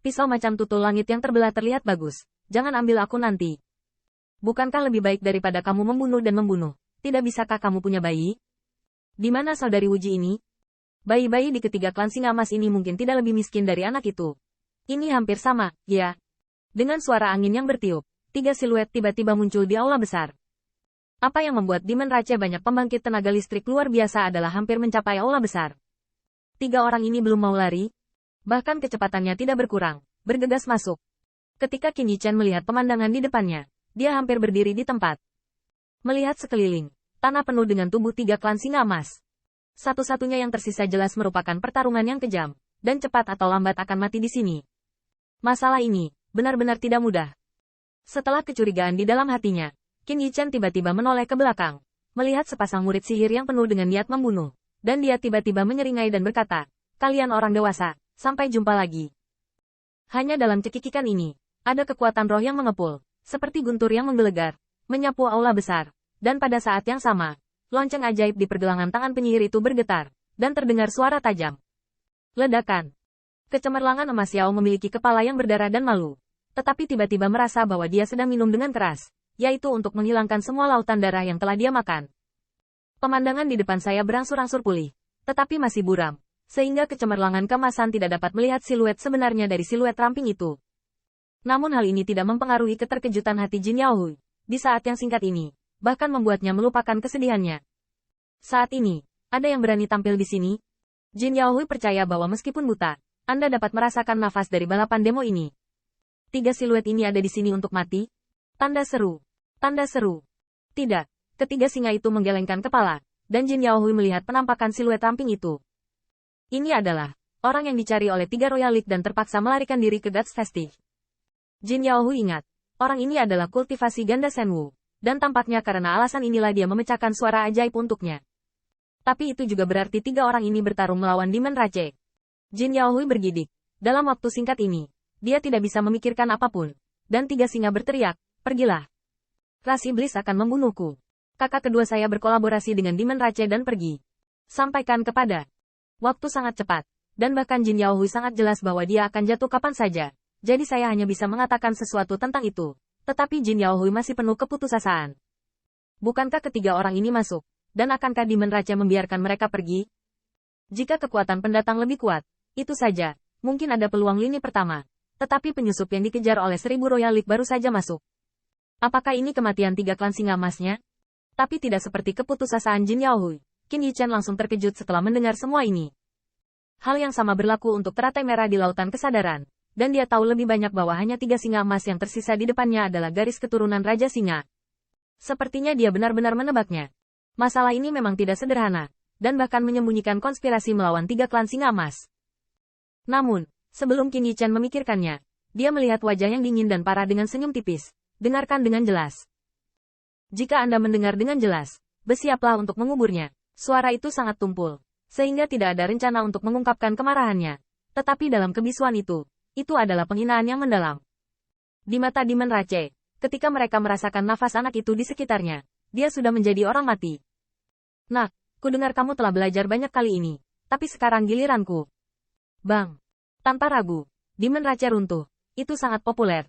Pisau macam tutul langit yang terbelah terlihat bagus. Jangan ambil aku nanti. Bukankah lebih baik daripada kamu membunuh dan membunuh? Tidak bisakah kamu punya bayi? Di mana saudari Wuji ini? Bayi-bayi di ketiga klan singa emas ini mungkin tidak lebih miskin dari anak itu. Ini hampir sama, ya. Dengan suara angin yang bertiup, 3 siluet tiba-tiba muncul di aula besar. Apa yang membuat Demon Rache banyak pembangkit tenaga listrik luar biasa adalah hampir mencapai aula besar. 3 orang ini belum mau lari. Bahkan kecepatannya tidak berkurang, bergegas masuk. Ketika Qin Yichen melihat pemandangan di depannya, dia hampir berdiri di tempat. Melihat sekeliling, tanah penuh dengan tubuh 3 klan singa emas. Satu-satunya yang tersisa jelas merupakan pertarungan yang kejam, dan cepat atau lambat akan mati di sini. Masalah ini benar-benar tidak mudah. Setelah kecurigaan di dalam hatinya, Qin Yichen tiba-tiba menoleh ke belakang, melihat sepasang murid sihir yang penuh dengan niat membunuh, dan dia tiba-tiba menyeringai dan berkata, "Kalian orang dewasa, sampai jumpa lagi." Hanya dalam cekikikan ini, ada kekuatan roh yang mengepul, seperti guntur yang menggelegar, menyapu aula besar, dan pada saat yang sama, lonceng ajaib di pergelangan tangan penyihir itu bergetar, dan terdengar suara tajam. Ledakan. Kecemerlangan emas Xiao memiliki kepala yang berdarah dan malu, tetapi tiba-tiba merasa bahwa dia sedang minum dengan keras, yaitu untuk menghilangkan semua lautan darah yang telah dia makan. Pemandangan di depan saya berangsur-angsur pulih, tetapi masih buram, sehingga kecemerlangan kemasan tidak dapat melihat siluet sebenarnya dari siluet ramping itu. Namun hal ini tidak mempengaruhi keterkejutan hati Jin Yaohui. Di saat yang singkat ini, bahkan membuatnya melupakan kesedihannya. Saat ini, ada yang berani tampil di sini? Jin Yaohui percaya bahwa meskipun buta, Anda dapat merasakan nafas dari balapan demo ini. 3 siluet ini ada di sini untuk mati? Tanda seru. Tanda seru. Tidak. Ketiga singa itu menggelengkan kepala, dan Jin Yaohui melihat penampakan siluet ramping itu. Ini adalah orang yang dicari oleh 3 Royal League dan terpaksa melarikan diri ke Gods Festive. Jin Yaohui ingat, orang ini adalah kultivasi ganda Senwu, dan tampaknya karena alasan inilah dia memecahkan suara ajaib untuknya. Tapi itu juga berarti 3 orang ini bertarung melawan Demon Rache. Jin Yaohui bergidik. Dalam waktu singkat ini, dia tidak bisa memikirkan apapun, dan 3 singa berteriak, "Pergilah. Ras iblis akan membunuhku. Kakak kedua saya berkolaborasi dengan Demon Rache dan pergi. Sampaikan kepada." Waktu sangat cepat, dan bahkan Jin Yaohui sangat jelas bahwa dia akan jatuh kapan saja, jadi saya hanya bisa mengatakan sesuatu tentang itu, tetapi Jin Yaohui masih penuh keputusasaan. Bukankah ketiga orang ini masuk, dan akankah Demon Rache membiarkan mereka pergi? Jika kekuatan pendatang lebih kuat, itu saja, mungkin ada peluang lini pertama, tetapi penyusup yang dikejar oleh 1000 Royal League baru saja masuk. Apakah ini kematian 3 klan singa emasnya? Tapi tidak seperti keputusasaan Jin Yaohui. Qin Yichen langsung terkejut setelah mendengar semua ini. Hal yang sama berlaku untuk teratai merah di lautan kesadaran, dan dia tahu lebih banyak bahwa hanya 3 singa emas yang tersisa di depannya adalah garis keturunan Raja Singa. Sepertinya dia benar-benar menebaknya. Masalah ini memang tidak sederhana, dan bahkan menyembunyikan konspirasi melawan 3 klan singa emas. Namun, sebelum Qin Yichen memikirkannya, dia melihat wajah yang dingin dan parah dengan senyum tipis. Dengarkan dengan jelas. Jika Anda mendengar dengan jelas, bersiaplah untuk menguburnya. Suara itu sangat tumpul, sehingga tidak ada rencana untuk mengungkapkan kemarahannya. Tetapi dalam kebisuan itu adalah penghinaan yang mendalam. Di mata Demon Rache, ketika mereka merasakan nafas anak itu di sekitarnya, dia sudah menjadi orang mati. "Nak, kudengar kamu telah belajar banyak kali ini, tapi sekarang giliranku." Bang! Tanpa ragu, Demon Rache runtuh. Itu sangat populer.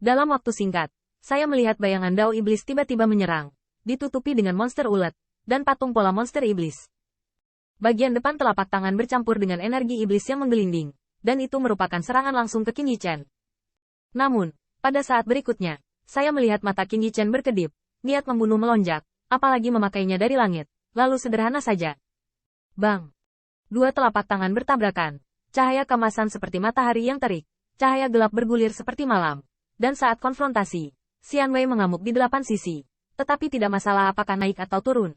Dalam waktu singkat, saya melihat bayangan Dao Iblis tiba-tiba menyerang, ditutupi dengan monster ulet, dan patung pola monster iblis. Bagian depan telapak tangan bercampur dengan energi iblis yang menggelinding, dan itu merupakan serangan langsung ke Qin Yichen. Namun, pada saat berikutnya, saya melihat mata Qin Yichen berkedip, niat membunuh melonjak, apalagi memakainya dari langit, lalu sederhana saja. Bang! 2 telapak tangan bertabrakan, cahaya kemasan seperti matahari yang terik, cahaya gelap bergulir seperti malam. Dan saat konfrontasi, Xian Wei mengamuk di 8 sisi, tetapi tidak masalah apakah naik atau turun.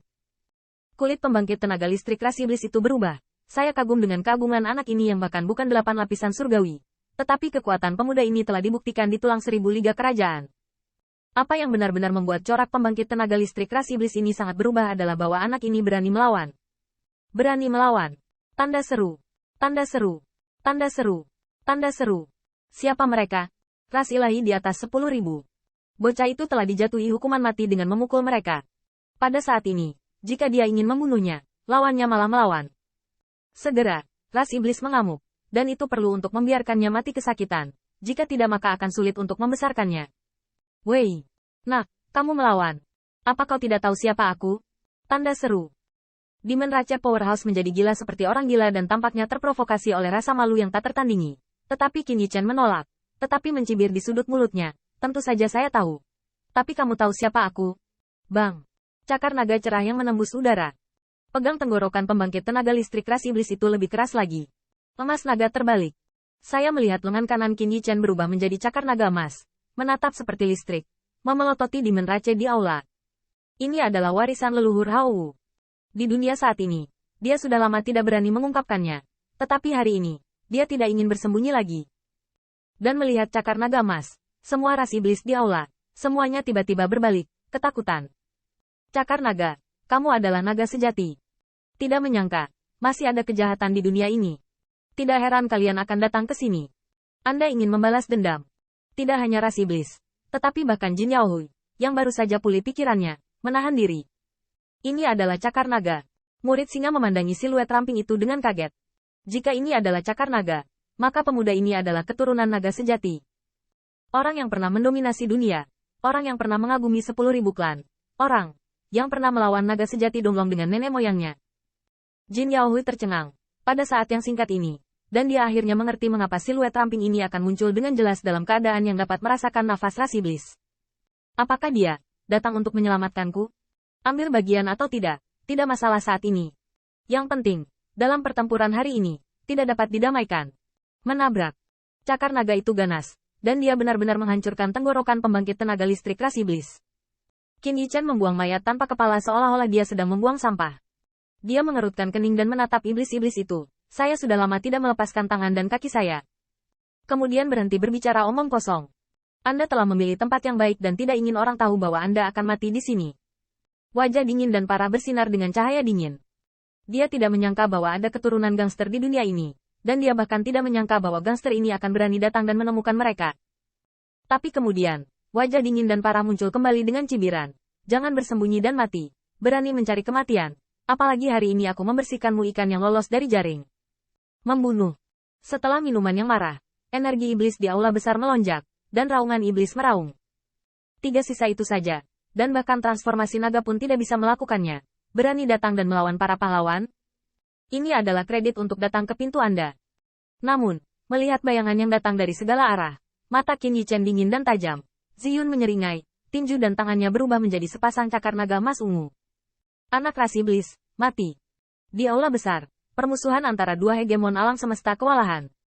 Kulit pembangkit tenaga listrik ras iblis itu berubah. Saya kagum dengan keagungan anak ini yang bahkan bukan 8 lapisan surgawi. Tetapi kekuatan pemuda ini telah dibuktikan di tulang 1000 liga kerajaan. Apa yang benar-benar membuat corak pembangkit tenaga listrik ras iblis ini sangat berubah adalah bahwa anak ini berani melawan. Berani melawan. Tanda seru. Tanda seru. Tanda seru. Tanda seru. Siapa mereka? Ras ilahi di atas 10.000. Bocah itu telah dijatuhi hukuman mati dengan memukul mereka. Pada saat ini, jika dia ingin membunuhnya, lawannya malah melawan. Segera, ras iblis mengamuk. dan itu perlu untuk membiarkannya mati kesakitan. Jika tidak maka akan sulit untuk membesarkannya. Wei, nak, kamu melawan. Apa kau tidak tahu siapa aku? Tanda seru. Demon Ratchet Powerhouse menjadi gila seperti orang gila dan tampaknya terprovokasi oleh rasa malu yang tak tertandingi. Tetapi Qin Yichen menolak. Tetapi mencibir di sudut mulutnya. Tentu saja saya tahu. Tapi kamu tahu siapa aku? Bang. Cakar naga cerah yang menembus udara. Pegang tenggorokan pembangkit tenaga listrik ras iblis itu lebih keras lagi. Emas naga terbalik. Saya melihat lengan kanan Qin Yichen berubah menjadi cakar naga emas. Menatap seperti listrik. Memelototi Demon Ratchet di aula. Ini adalah warisan leluhur Hao. Di dunia saat ini, dia sudah lama tidak berani mengungkapkannya. Tetapi hari ini, dia tidak ingin bersembunyi lagi. Dan melihat cakar naga emas, semua ras iblis di aula, semuanya tiba-tiba berbalik, ketakutan. Cakar naga, kamu adalah naga sejati. Tidak menyangka, masih ada kejahatan di dunia ini. Tidak heran kalian akan datang ke sini. Anda ingin membalas dendam. Tidak hanya ras iblis, tetapi bahkan Jin Yaohui, yang baru saja pulih pikirannya, menahan diri. Ini adalah cakar naga. Murid singa memandangi siluet ramping itu dengan kaget. Jika ini adalah cakar naga, maka pemuda ini adalah keturunan naga sejati. Orang yang pernah mendominasi dunia. Orang yang pernah mengagumi 10.000 klan. Orang yang pernah melawan naga sejati Donglong dengan nenek moyangnya. Jin Yaohui tercengang pada saat yang singkat ini. Dan dia akhirnya mengerti mengapa siluet ramping ini akan muncul dengan jelas dalam keadaan yang dapat merasakan nafas ras iblis. Apakah dia datang untuk menyelamatkanku? Ambil bagian atau tidak, tidak masalah saat ini. Yang penting, dalam pertempuran hari ini, tidak dapat didamaikan. Menabrak. Cakar naga itu ganas, dan dia benar-benar menghancurkan tenggorokan pembangkit tenaga listrik ras iblis. Qin Yichen membuang mayat tanpa kepala seolah-olah dia sedang membuang sampah. Dia mengerutkan kening dan menatap iblis-iblis itu. Saya sudah lama tidak melepaskan tangan dan kaki saya. Kemudian berhenti berbicara omong kosong. Anda telah memilih tempat yang baik dan tidak ingin orang tahu bahwa Anda akan mati di sini. Wajah dingin dan parah bersinar dengan cahaya dingin. Dia tidak menyangka bahwa ada keturunan gangster di dunia ini, dan dia bahkan tidak menyangka bahwa gangster ini akan berani datang dan menemukan mereka. Tapi kemudian, wajah dingin dan parah muncul kembali dengan cibiran. Jangan bersembunyi dan mati. Berani mencari kematian. Apalagi hari ini aku membersihkanmu ikan yang lolos dari jaring. Membunuh. Setelah minuman yang marah, energi iblis di aula besar melonjak, dan raungan iblis meraung. 3 sisa itu saja. Dan bahkan transformasi naga pun tidak bisa melakukannya. Berani datang dan melawan para pahlawan? Ini adalah kredit untuk datang ke pintu Anda. Namun, melihat bayangan yang datang dari segala arah, mata Qin Yichen dingin dan tajam. Ziyun menyeringai, tinju dan tangannya berubah menjadi sepasang cakar naga emas ungu. Anak ras iblis, mati. Di aula besar, permusuhan antara dua hegemon alam semesta kewalahan.